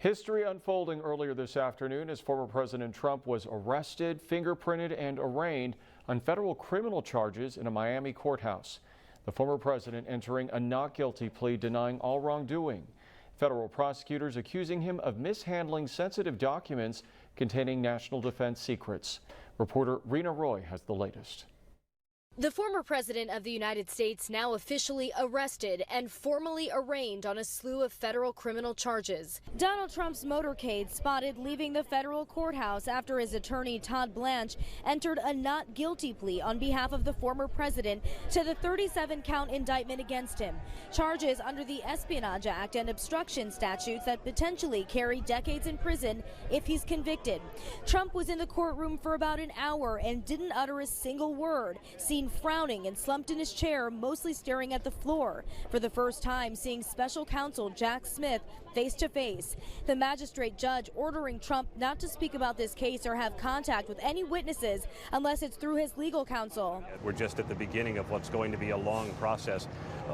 History unfolding earlier this afternoon as former President Trump was arrested, fingerprinted, and arraigned on federal criminal charges in a Miami courthouse. The former president entering a not guilty plea denying all wrongdoing. Federal prosecutors accusing him of mishandling sensitive documents containing national defense secrets. Reporter Rena Roy has the latest. The former president of the United States now officially arrested and formally arraigned on a slew of federal criminal charges. Donald Trump's motorcade spotted leaving the federal courthouse after his attorney Todd Blanche entered a not guilty plea on behalf of the former president to the 37-count indictment against him. Charges under the Espionage Act and obstruction statutes that potentially carry decades in prison if he's convicted. Trump was in the courtroom for about an hour and didn't utter a single word, seen frowning and slumped in his chair, mostly staring at the floor. For the first time, seeing special counsel Jack Smith face to face. The magistrate judge ordering Trump not to speak about this case or have contact with any witnesses unless it's through his legal counsel. We're just at the beginning of what's going to be a long process,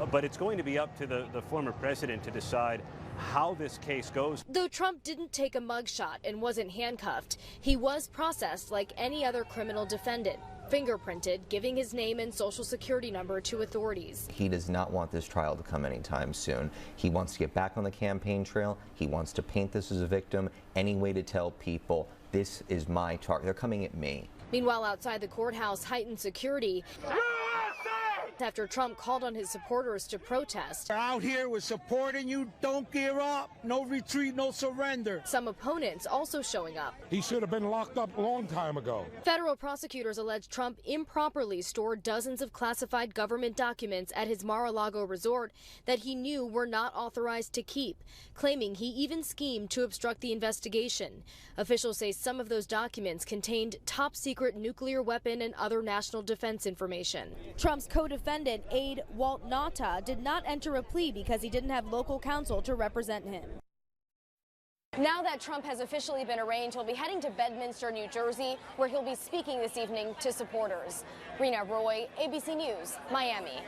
but it's going to be up to the former president to decide how this case goes. Though Trump didn't take a mugshot and wasn't handcuffed, he was processed like any other criminal defendant. Fingerprinted, giving his name and social security number to authorities. He does not want this trial to come anytime soon. He wants to get back on the campaign trail. He wants to paint this as a victim. Any way to tell people, this is my target. They're coming at me. Meanwhile, outside the courthouse, heightened security after Trump called on his supporters to protest. We're out here, we're supporting you. Don't give up. No retreat, no surrender. Some opponents also showing up. He should have been locked up a long time ago. Federal prosecutors allege Trump improperly stored dozens of classified government documents at his Mar-a-Lago resort that he knew were not authorized to keep, claiming he even schemed to obstruct the investigation. Officials say some of those documents contained top-secret nuclear weapon and other national defense information. Trump's co-defendant, aide Walt Nauta, did not enter a plea because he didn't have local counsel to represent him. Now that Trump has officially been arraigned, he'll be heading to Bedminster, New Jersey, where he'll be speaking this evening to supporters. Rena Roy, ABC News, Miami.